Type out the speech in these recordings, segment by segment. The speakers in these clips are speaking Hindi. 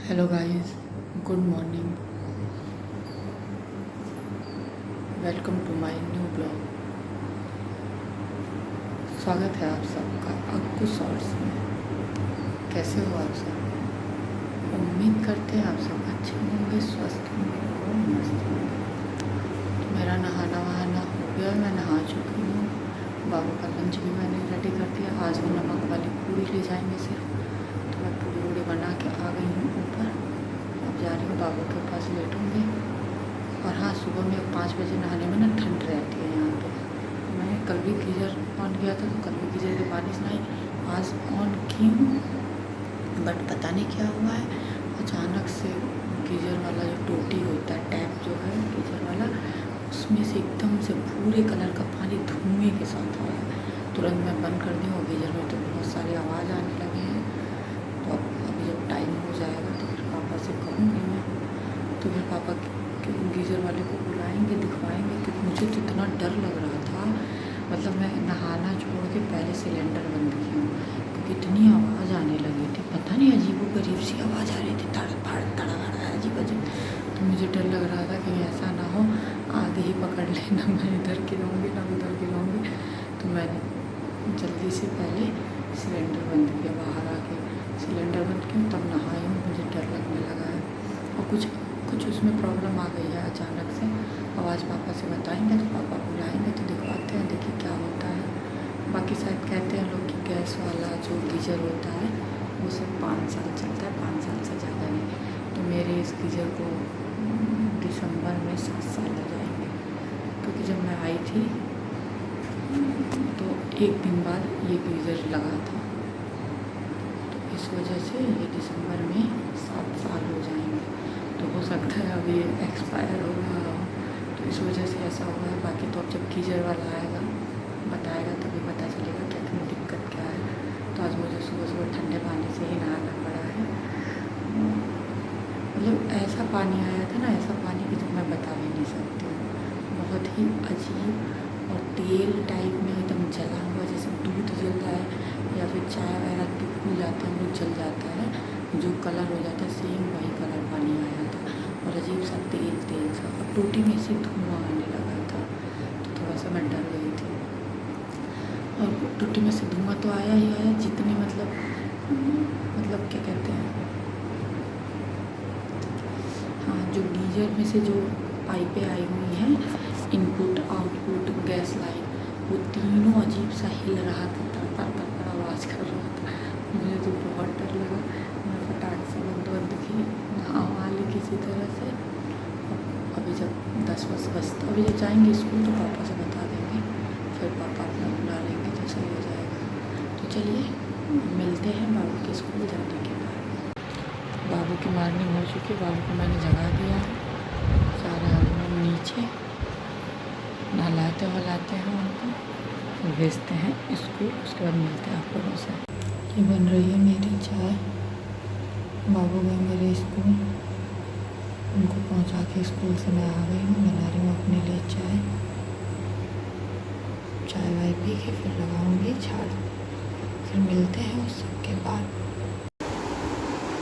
Hello guys, good morning. Welcome to my new blog. स्वागत है आप सबका अक्कू शॉर्ट्स में। कैसे हो आप सब? उम्मीद करते हैं आप सब अच्छे होंगे, स्वस्थ होंगे और मस्त होंगे। तो मेरा नहाना वहाना हो गया, मैं नहा चुकी हूँ। बाबू का लंच भी मैंने रेडी कर दिया। आज वो नमक वाली पूरी ले जाएंगे सिर्फ, तो मैं पूरी वूरी बना के आ गई हूँ ऊपर। अब जा रही हूँ बाबू के पास, लेटूँगी। और हाँ, सुबह में 5 बजे नहाने में ना ठंड रहती है यहाँ पे। मैंने कल भी गीज़र ऑन किया था, तो कल भी गीज़र के पानी से नहाई। आज ऑन की हूँ, बट पता नहीं क्या हुआ है, अचानक से गीज़र वाला जो टोटी होता है, टैप जो है गीज़र वाला, उसमें से एकदम से भूरे कलर का पानी धुएँ के साथ आया। तुरंत मैं बंद कर दी, और गीज़र में तो बहुत सारे आवाज़ आने लगे हैं। तो अब अभी जब टाइम हो जाएगा तो फिर पापा से कहूँगी मैं, तो फिर पापा गीज़र वाले को बुलाएंगे, दिखवाएंगे। क्योंकि मुझे तो इतना डर लग रहा था, मतलब मैं नहाना छोड़ के पहले सिलेंडर बंद की हूँ, क्योंकि इतनी आवाज़ आने लगी थी। पता नहीं अजीबोगरीब सी आवाज़ आ रही थी, तड़फड़ तड़फड़ अजीब अजीब। तो मुझे डर लग रहा था कि ऐसा ना हो आगे ही पकड़ लेना, मैं इधर गिराऊँगी ना उधर गिराऊँगी। तो मैंने जल्दी से पहले सिलेंडर बंद किया, बाहर आके सिलेंडर बंद किया, तब नहाई हूँ। मुझे डर लगने लगा है, और कुछ उसमें प्रॉब्लम आ गई है अचानक से। अब आज पापा से बताएंगे, तो पापा बुलाएंगे तो दिखवाते हैं, देखिए क्या होता है। बाकी शायद कहते हैं लोग कि गैस वाला जो गीज़र होता है वो सिर्फ 5 साल चलता है, 5 साल से ज़्यादा नहीं। तो मेरे इस गीज़र को दिसंबर में 7 साल हो जाएंगे, क्योंकि जब मैं आई थी तो एक दिन बाद ये गीज़र लगा था। तो इस वजह से ये दिसंबर में 7 साल हो जाएंगे। तो हो सकता है अभी एक्सपायर हो रहा हो, तो इस वजह से ऐसा हुआ है। बाकी तो अब जब गीज़र वाला आएगा बताएगा तभी पता चलेगा क्या क्या दिक्कत क्या है। तो आज मुझे सुबह सुबह ठंडे पानी से ही नहाना पड़ा है। मतलब ऐसा पानी आया था ना, ऐसा पानी की तो मैं बता भी नहीं सकती हूँ। बहुत ही अजीब और तेल टाइप में एकदम जला हुआ, जैसे दूध जल रहा है या फिर चाय वगैरह की खुल जाता है वो जल जाता है, जो कलर हो जाता है सेम वही कलर पानी आया था। और अजीब सा तेल तेल सा, और टूटी में से धुआं आने लगा था। तो थोड़ा सा मैं डर गई थी। और टूटी में से धुआं तो आया ही आया, जितने मतलब क्या कहते हैं, हाँ, जो गीज़र में से जो पाइपें आई हुई हैं, इनपुट आउटपुट गैस लाइन, वो तीनों अजीब सा हिल रहा था, तर आवाज़ कर रहा था। मुझे तो बहुत डर लगा। मैं फटाक से बंद की, नहा ली किसी तरह से। अभी जब 10 बजता, अभी जब जाएंगे स्कूल तो पापा से बता देंगे, फिर पापा अपना बुला लेंगे तो सही हो जाएगा। तो चलिए मिलते हैं बाबू के स्कूल जाने के बाद। बाबू की मॉर्निंग हो चुकी है, बाबू को मैंने जगा दिया है। सारे हम नीचे नहलाते वहलाते हैं उनको, फिर भेजते हैं स्कूल। उसके बाद मिलते हैं आप लोगों से। ये बन रही है मेरी चाय। बाबू गए मेरे स्कूल, उनको पहुंचा के स्कूल से मैं आ गई हूँ। बना रही हूँ अपने लिए चाय। चाय वाय पी के फिर लगाऊंगी झाड़ू। फिर मिलते हैं उस सब के बाद।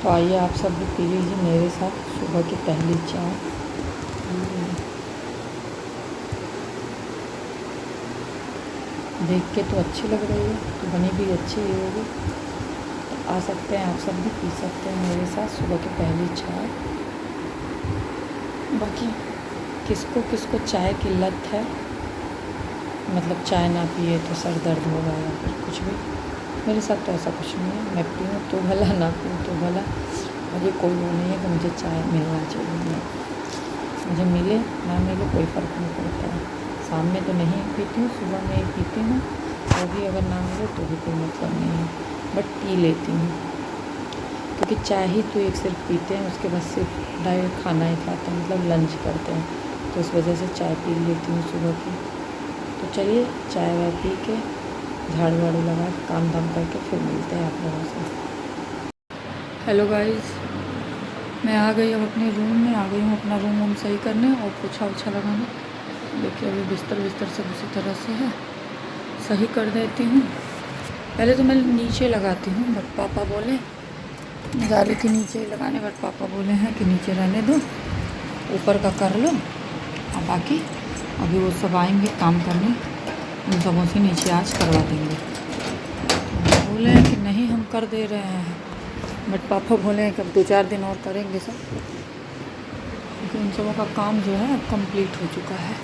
तो आइए आप सब भी पी लीजिए मेरे साथ सुबह की पहली चाय। देख के तो अच्छी लग रही है, तो बनी भी अच्छी ही होगी। तो आ सकते हैं, आप सब भी पी सकते हैं मेरे साथ सुबह की पहली चाय। बाकी किसको किसको चाय की लत है, मतलब चाय ना पिए तो सर दर्द होगा या फिर कुछ भी। मेरे साथ तो ऐसा कुछ नहीं है, मैं पीऊँ तो भला ना पीऊँ तो भला, मुझे कोई वो नहीं है कि मुझे चाय मिलना चाहिए। मुझे मिले ना मिले कोई फ़र्क नहीं पड़ता है। शाम में तो नहीं पीती हूँ, सुबह में ही पीती हूँ, वो भी अगर ना मिले तो भी कोई मतलब नहीं है, बट पी लेती हूँ। क्योंकि चाय ही तो एक सिर्फ पीते हैं, उसके बाद सिर्फ डायरेक्ट खाना ही खाते हैं, मतलब लंच करते हैं, तो इस वजह से चाय पी लेती हूँ सुबह की। तो चलिए चाय वाय पी के झाड़ू वाड़ू लगा के काम धाम करके फिर मिलते हैं आप लोगों से। हेलो गाइस, मैं आ गई अब अपने रूम में, आ गई हूँ अपना रूम सही करने और पोछा ओछा लगाने। देखिए अभी बिस्तर सब उसी तरह से है, सही कर देती हूँ। पहले तो मैं नीचे लगाती हूँ, बट पापा बोले जा रही थी नीचे ही लगाने, बट पापा बोले हैं कि नीचे रहने दो, ऊपर का कर लो, और बाकी अभी वो सब आएंगे काम करने, उन सबों से नीचे आज करवा देंगे। बोले हैं कि नहीं हम कर दे रहे हैं, बट पापा बोले हैं कि अब 2-4 दिन और करेंगे सब, क्योंकि उन सबों का काम जो है अब कंप्लीट हो चुका है।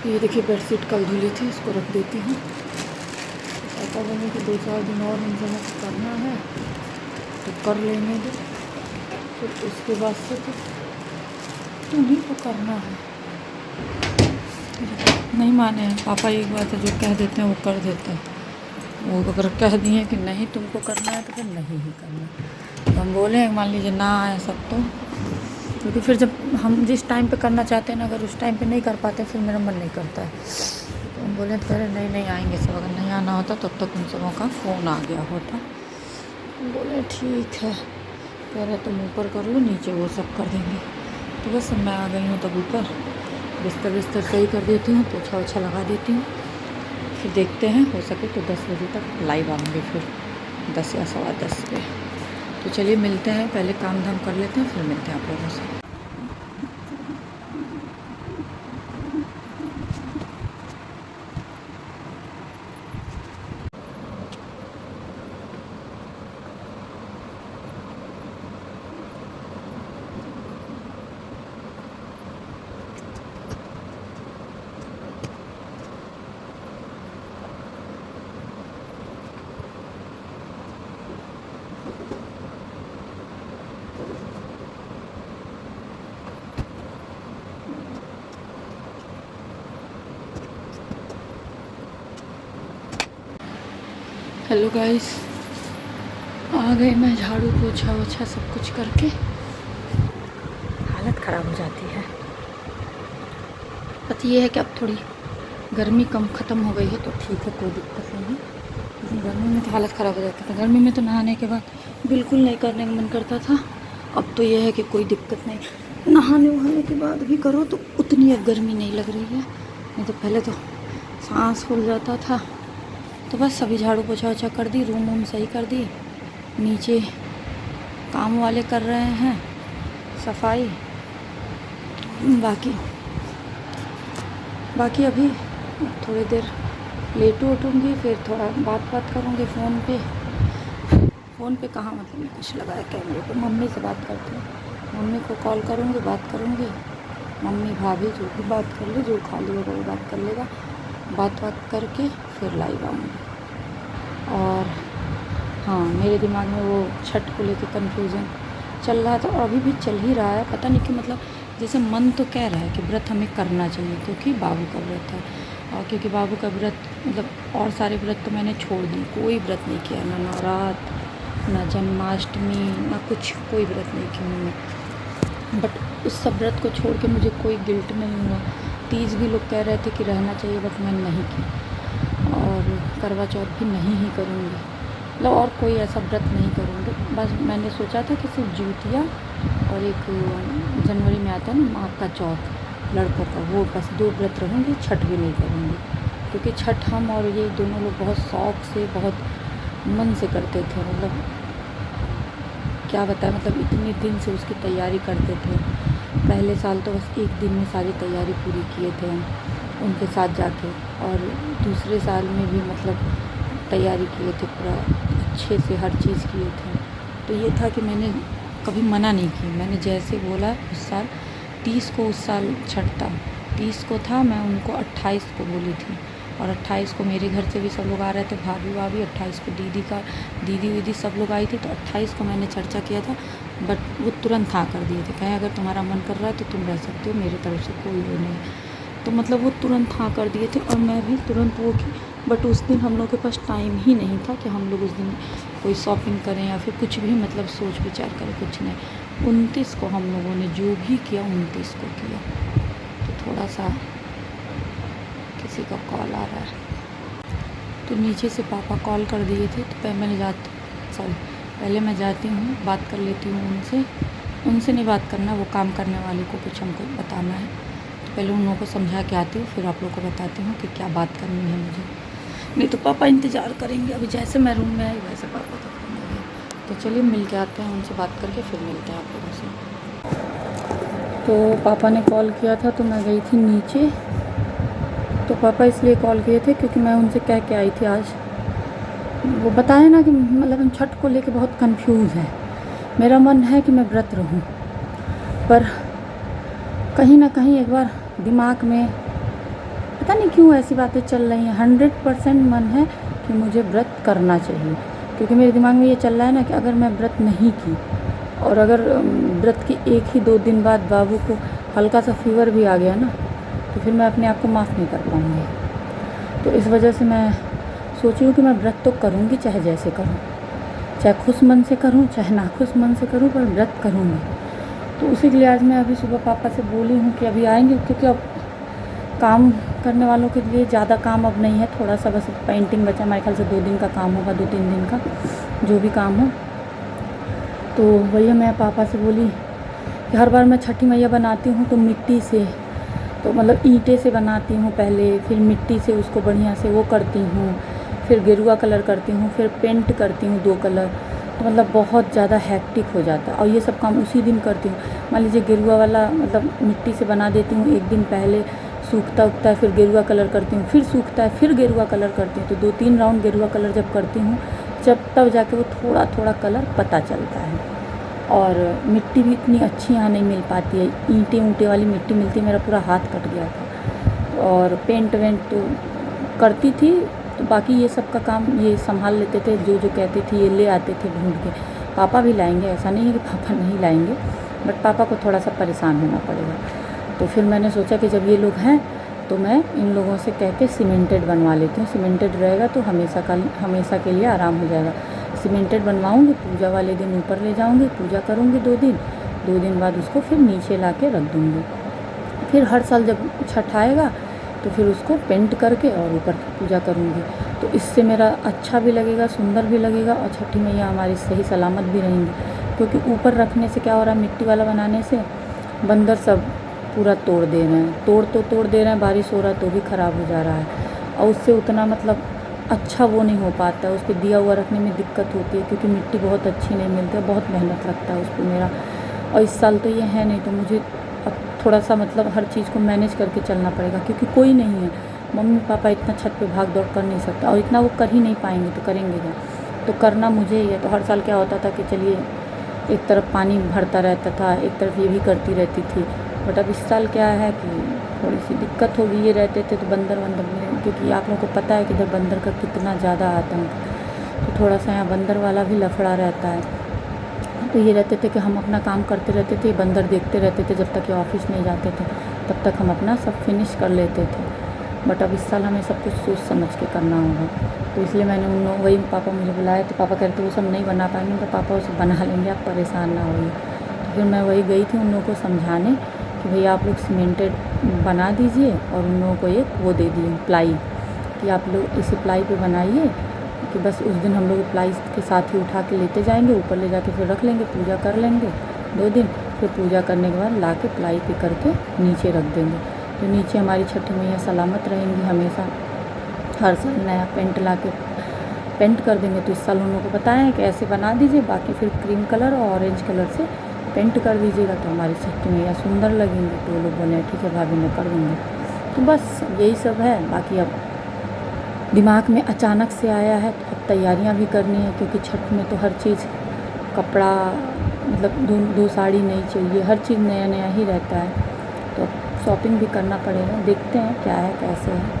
ये देखिए बेडशीट कल धुली थी, इसको रख देती हूँ। पापा बोले कि 2-4 दिन और इन सबों को करना है तो कर लेने दो, फिर उसके बाद से तो तुम्हीं को करना है। नहीं माने पापा, एक बात है जो कह देते हैं वो कर देते हैं। वो अगर कह दिए कि नहीं तुमको करना है तो फिर नहीं ही करना। तो हम बोले मान लीजिए ना आए सब तो, क्योंकि फिर जब हम जिस टाइम पे करना चाहते हैं ना, अगर उस टाइम पे नहीं कर पाते फिर मेरा मन नहीं करता है। तो हम बोले तो नहीं आएंगे सब, अगर नहीं आना होता तब तक उन सबों का फ़ोन आ गया होता। बोले ठीक है, कह रहे तुम ऊपर कर लो, नीचे वो सब कर देंगे। तो बस मैं आ गई हूँ तब ऊपर, बिस्तर सही कर देती हूँ, पोछा वोछा लगा देती हूँ, फिर देखते हैं हो सके तो 10 बजे तक लाइव आऊँगी, फिर 10 या 10:15 पे। तो चलिए मिलते हैं, पहले काम धाम कर लेते हैं, फिर मिलते हैं आप लोगों से। हेलो गाइस, आ गई मैं, झाड़ू पोछा वोछा सब कुछ करके। हालत ख़राब हो जाती है, बस ये है कि अब थोड़ी गर्मी कम ख़त्म हो गई है तो ठीक है, कोई दिक्कत नहीं है। गर्मी में तो हालत ख़राब हो जाती था, गर्मी में तो नहाने के बाद बिल्कुल नहीं करने का मन करता था। अब तो ये है कि कोई दिक्कत नहीं, नहाने वहाने के बाद भी करो तो उतनी अब गर्मी नहीं लग रही है। नहीं तो पहले तो सांस फूल जाता था। तो बस अभी झाड़ू पोछा वोछा कर दी, रूम वूम सही कर दी, नीचे काम वाले कर रहे हैं सफाई। बाकी अभी थोड़ी देर लेट उठूँगी, फिर थोड़ा बात करूँगी फ़ोन पे कहाँ मतलब कुछ लगाया कैमरे पे, मम्मी से बात करती हूँ, मम्मी को कॉल करूँगी, बात करूँगी, मम्मी भाभी जो भी बात कर ले, जो खाली होगा वो बात कर लेगा, बात करके फिर लाइव आऊँगी। और हाँ, मेरे दिमाग में वो छठ को लेके कन्फ्यूज़न चल रहा था, और अभी भी चल ही रहा है, पता नहीं कि मतलब जैसे मन तो कह रहा है कि व्रत हमें करना चाहिए क्योंकि बाबू का व्रत है, और क्योंकि बाबू का व्रत मतलब, और सारे व्रत तो मैंने छोड़ दी, कोई व्रत नहीं किया, ना नवरात्र, ना जन्माष्टमी, ना कुछ, कोई व्रत नहीं की मैंने। बट उस सब व्रत को छोड़ के मुझे कोई गिल्ट नहीं हुआ। तीज भी लोग कह रहे थे कि रहना चाहिए, बट मैंने नहीं की, और करवा चौथ भी नहीं ही करूँगी, मतलब और कोई ऐसा व्रत नहीं करूँगी। बस मैंने सोचा था कि सिर्फ जिउतिया और एक जनवरी में आता है ना माँ का चौथ लड़कों का, वो बस 2 व्रत रहूँगी, छठ भी नहीं करूँगी, क्योंकि छठ हम और ये दोनों लोग बहुत शौक़ से, बहुत मन से करते थे, मतलब क्या बताएं, मतलब इतने दिन से उसकी तैयारी करते थे। पहले साल तो बस 1 दिन में सारी तैयारी पूरी किए थे हम उनके साथ जाके, और दूसरे साल में भी मतलब तैयारी किए थे, पूरा अच्छे से हर चीज़ किए थे। तो ये था कि मैंने कभी मना नहीं की, मैंने जैसे बोला उस साल 30 को, उस साल छठ था 30 को था, मैं उनको 28 को बोली थी, और 28 को मेरे घर से भी सब लोग आ रहे थे, भाभी 28 को दीदी सब लोग आई थी, तो 28 को मैंने चर्चा किया था, बट वो तुरंत हाँ कर दिए थे, कहें अगर तुम्हारा मन कर रहा है तो तुम रह सकते हो, मेरी तरफ से कोई वो नहीं। तो मतलब वो तुरंत हाँ कर दिए थे, और मैं भी तुरंत वो की। बट उस दिन हम लोग के पास टाइम ही नहीं था कि हम लोग उस दिन कोई शॉपिंग करें या फिर कुछ भी मतलब सोच विचार करें, कुछ नहीं। 29 को हम लोगों ने जो भी किया 29 को किया। तो थोड़ा सा किसी का कॉल आ रहा है, तो नीचे से पापा कॉल कर दिए थे, तो पहले मैं जाती हूँ, बात कर लेती हूँ उनसे नहीं बात करना, वो काम करने वाले को कुछ हमको बताना है, तो पहले उन लोगों को समझा के आती हूँ, फिर आप लोगों को बताती हूँ कि क्या बात करनी है मुझे, नहीं तो पापा इंतज़ार करेंगे। अभी जैसे मैं रूम में आई वैसे पापा का फ़ोन आ गया, तो चलिए मिल के आते हैं, उनसे बात करके फिर मिलते हैं आप लोगों से। तो पापा ने कॉल किया था तो मैं गई थी नीचे। तो पापा इसलिए कॉल किए थे क्योंकि मैं उनसे कह के आई थी आज, वो बताया ना कि मतलब हम छठ को लेके बहुत कंफ्यूज हैं। मेरा मन है कि मैं व्रत रहूं, पर कहीं ना कहीं एक बार दिमाग में पता नहीं क्यों ऐसी बातें चल रही हैं। 100% मन है कि मुझे व्रत करना चाहिए, क्योंकि मेरे दिमाग में ये चल रहा है ना कि अगर मैं व्रत नहीं की और अगर व्रत की 1 ही 2 दिन बाद बाबू को हल्का सा फीवर भी आ गया ना, तो फिर मैं अपने आप को माफ़ नहीं कर पाऊँगी। तो इस वजह से मैं सोची हूँ कि मैं व्रत तो करूँगी, चाहे जैसे करूँ, चाहे खुश मन से करूँ चाहे नाखुश मन से करूँ, पर व्रत करूँगी। तो उसी के लिए आज मैं अभी सुबह पापा से बोली हूँ कि अभी आएंगे, क्योंकि अब काम करने वालों के लिए ज़्यादा काम अब नहीं है, थोड़ा सा बस पेंटिंग बचा, मेरे ख्याल से 2 दिन का काम होगा, 2-3 दिन का जो भी काम हो। तो वही मैं पापा से बोली कि हर बार मैं छठी मैया बनाती हूँ तो मिट्टी से, तो मतलब ईंटें से बनाती हूँ पहले, फिर मिट्टी से उसको बढ़िया से वो करती हूँ, फिर गेरुआ कलर करती हूँ, फिर पेंट करती हूँ 2 कलर, तो मतलब बहुत ज़्यादा हैक्टिक हो जाता है। और ये सब काम उसी दिन करती हूँ। मान लीजिए गेरुआ वाला मतलब मिट्टी से बना देती हूँ 1 दिन पहले, सूखता उगता है, फिर गेरुआ कलर करती हूँ, फिर सूखता है, फिर गेरुआ कलर करती हूँ। तो 2-3 राउंड गेरुआ कलर जब करती हूँ, तब जाके वो थोड़ा थोड़ा कलर पता चलता है। और मिट्टी भी इतनी अच्छी यहाँ नहीं मिल पाती है, ईंटें ऊँटे वाली मिट्टी मिलती है, मेरा पूरा हाथ कट गया था। और पेंट वेंट तो करती थी, तो बाकी ये सब का काम ये संभाल लेते थे, जो कहती थी ये ले आते थे ढूंढ के। पापा भी लाएंगे, ऐसा नहीं है कि पापा नहीं लाएंगे, बट पापा को थोड़ा सा परेशान होना पड़ेगा। तो फिर मैंने सोचा कि जब ये लोग हैं तो मैं इन लोगों से कह के सीमेंटेड बनवा लेती हूँ। सीमेंटेड रहेगा तो हमेशा के लिए आराम हो जाएगा। सीमेंटेड बनवाऊँगी, पूजा वाले दिन ऊपर ले जाऊँगी, पूजा करूँगी 2 दिन बाद उसको फिर नीचे ला के रख दूँगी। फिर हर साल जब छठ आएगा तो फिर उसको पेंट करके और ऊपर पूजा करूँगी। तो इससे मेरा अच्छा भी लगेगा, सुंदर भी लगेगा, और छठी मैया हमारी सही सलामत भी रहेंगी। क्योंकि ऊपर रखने से क्या हो रहा है, मिट्टी वाला बनाने से बंदर सब पूरा तोड़ दे रहे हैं, तोड़ दे रहे हैं, बारिश हो रहा है तो भी ख़राब हो जा रहा है, और उससे उतना मतलब अच्छा वो नहीं हो पाता है। उस पर दिया हुआ रखने में दिक्कत होती है, क्योंकि मिट्टी बहुत अच्छी नहीं मिलती है, बहुत मेहनत लगता है उस पर मेरा। और इस साल तो ये है नहीं, तो मुझे अब थोड़ा सा मतलब हर चीज़ को मैनेज करके चलना पड़ेगा, क्योंकि कोई नहीं है। मम्मी पापा इतना छत पे भाग दौड़ कर नहीं सकता, और इतना वो कर ही नहीं पाएंगे तो करेंगे क्या। तो करना मुझे ही है। तो हर साल क्या होता था कि चलिए एक तरफ पानी भरता रहता था, एक तरफ ये भी करती रहती थी। बट अब इस साल क्या है कि थोड़ी सी दिक्कत होगी। ये रहते थे तो बंदर में, क्योंकि आप लोगों को पता है कि इधर बंदर का कितना ज़्यादा आतंक, तो थोड़ा सा यहाँ बंदर वाला भी लफड़ा रहता है। तो ये रहते थे कि हम अपना काम करते रहते थे, बंदर देखते रहते थे, जब तक ये ऑफिस नहीं जाते थे तब तक हम अपना सब फिनिश कर लेते थे। बट अब इस साल हमें सब कुछ सोच समझ के करना होगा। तो इसलिए मैंने उन लोग, वही पापा मुझे बुलाए, तो पापा कहते वो सब नहीं बना पाएंगे, तो पापा उसे बना लेंगे, आप परेशान ना होइए। तो फिर मैं वही गई थी उन लोगों को समझाने कि भैया आप लोग सीमेंटेड बना दीजिए, और उन लोगों को एक वो दे दिए प्लाई, कि आप लोग इसे प्लाई पे बनाइए, कि बस उस दिन हम लोग प्लाई के साथ ही उठा के लेते जाएंगे, ऊपर ले जाके फिर रख लेंगे, पूजा कर लेंगे 2 दिन, फिर पूजा करने के बाद ला के प्लाई पे करके नीचे रख देंगे। तो नीचे हमारी छठी मैया सलामत रहेंगी हमेशा। हर साल नया पेंट ला के पेंट कर देंगे। तो इस साल उन लोगों को बताया है कि ऐसे बना दीजिए, बाकी फिर क्रीम कलर और ऑरेंज कलर से पेंट कर दीजिएगा, तो हमारी छठी मैया सुंदर लगेंगी। तो वो लोग बोले ठीक है भाभी, मैं कर दूँगी। तो बस यही सब है। बाकी अब दिमाग में अचानक से आया है, तो अब तैयारियां भी करनी है, क्योंकि छठ में तो हर चीज़, कपड़ा मतलब 2 साड़ी नहीं चाहिए, हर चीज़ नया नया ही रहता है। तो शॉपिंग भी करना पड़ेगा, देखते हैं क्या है कैसे है।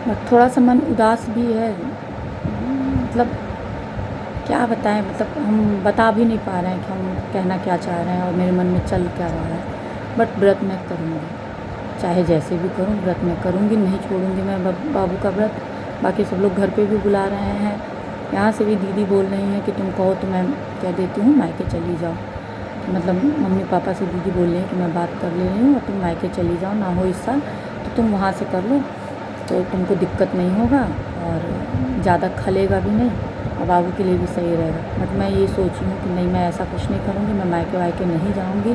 बट थोड़ा सा मन उदास भी है, मतलब क्या बताएं, मतलब हम बता भी नहीं पा रहे हैं कि हम कहना क्या चाह रहे हैं और मेरे मन में चल क्या रहा है। बट व्रत मैं करूँगी, चाहे जैसे भी करूँ, व्रत मैं करूँगी, नहीं छोड़ूंगी मैं बाबू का व्रत। बाकी सब लोग घर पे भी बुला रहे हैं, यहाँ से भी दीदी बोल रही हैं कि तुम कहो तो मैं कह देती हूँ मायके चली जाओ। तो मतलब मम्मी पापा से दीदी बोल रही है कि मैं बात कर ले रही हूँ और तुम मायके चली जाओ, ना हो इस साल तो तुम वहाँ से कर लो, तो तुमको दिक्कत नहीं होगा और ज़्यादा खलेगा भी नहीं, और बाबू के लिए भी सही रहेगा। बट मैं ये सोची हूँ कि नहीं, मैं ऐसा कुछ नहीं करूँगी, मैं मायके वायके नहीं जाऊँगी।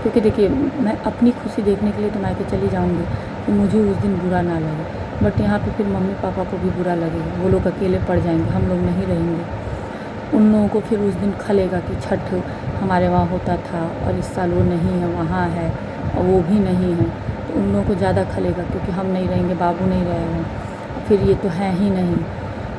क्योंकि देखिए मैं अपनी खुशी देखने के लिए तो मायके चली जाऊँगी कि मुझे उस दिन बुरा ना लगे। बट यहाँ पे फिर मम्मी पापा को भी बुरा लगेगा, वो लोग अकेले पड़ जाएंगे, हम लोग नहीं रहेंगे। उन लोगों को फिर उस दिन खलेगा कि छठ हमारे वहाँ होता था और इस साल वो नहीं है, वहाँ है और वो भी नहीं है, तो उन लोगों को ज़्यादा खलेगा क्योंकि हम नहीं रहेंगे, बाबू नहीं रहेगा, फिर ये तो है ही नहीं।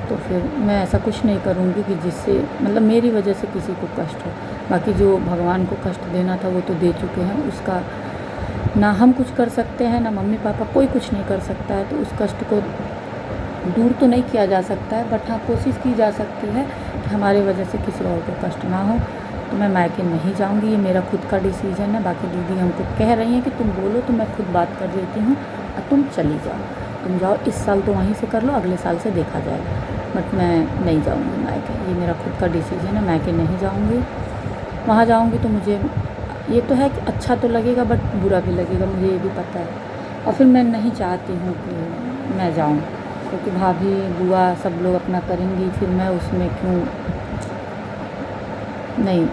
तो फिर मैं ऐसा कुछ नहीं करूँगी कि जिससे मतलब मेरी वजह से किसी को कष्ट हो। बाकी जो भगवान को कष्ट देना था वो तो दे चुके हैं, उसका ना हम कुछ कर सकते हैं, ना मम्मी पापा, कोई कुछ नहीं कर सकता है। तो उस कष्ट को दूर तो नहीं किया जा सकता है, बट हाँ कोशिश की जा सकती है कि हमारे वजह से किसी और को कष्ट ना हो। तो मैं मायके नहीं जाऊँगी, ये मेरा खुद का डिसीजन है। बाकी दीदी हमको कह रही हैं कि तुम बोलो तो मैं खुद बात कर देती हूँ और तुम चली जाओ, तुम जाओ, इस साल तो वहीं से कर लो, अगले साल से देखा जाएगा, बट मैं नहीं जाऊँगी मायके, ये मेरा खुद का डिसीजन है। मायके नहीं जाऊँगी, वहाँ जाऊँगी तो मुझे ये तो है कि अच्छा तो लगेगा बट बुरा भी लगेगा, मुझे ये भी पता है। और फिर मैं नहीं चाहती हूँ कि मैं जाऊँ, क्योंकि भाभी बुआ सब लोग अपना करेंगी, फिर मैं उसमें क्यों, नहीं,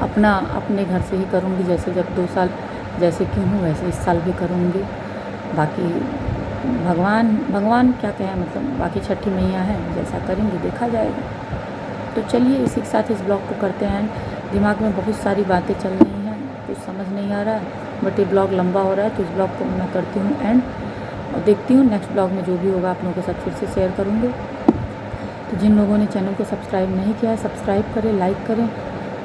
अपना अपने घर से ही करूँगी। जैसे जब 2 साल जैसे की हूँ वैसे इस साल भी करूँगी। बाकी भगवान क्या कहें, मतलब बाकी छठी मैया है, जैसा करेंगी देखा जाएगा। तो चलिए इसी के साथ इस ब्लॉग को करते हैं। दिमाग में बहुत सारी बातें चल रही हैं, कुछ समझ नहीं आ रहा है, बट ये ब्लॉग लंबा हो रहा है तो इस ब्लॉग को मैं करती हूँ एंड, और देखती हूँ नेक्स्ट ब्लॉग में जो भी होगा आप लोगों के साथ फिर से शेयर करूँगी। तो जिन लोगों ने चैनल को सब्सक्राइब नहीं किया है सब्सक्राइब करें, लाइक करें,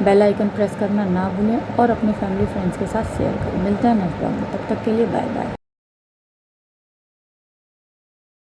बेल आइकन प्रेस करना ना भूलें और अपने फैमिली फ्रेंड्स के साथ शेयर करें। मिलते हैं नेक्स्ट ब्लॉग में, तब तक के लिए बाय बाय।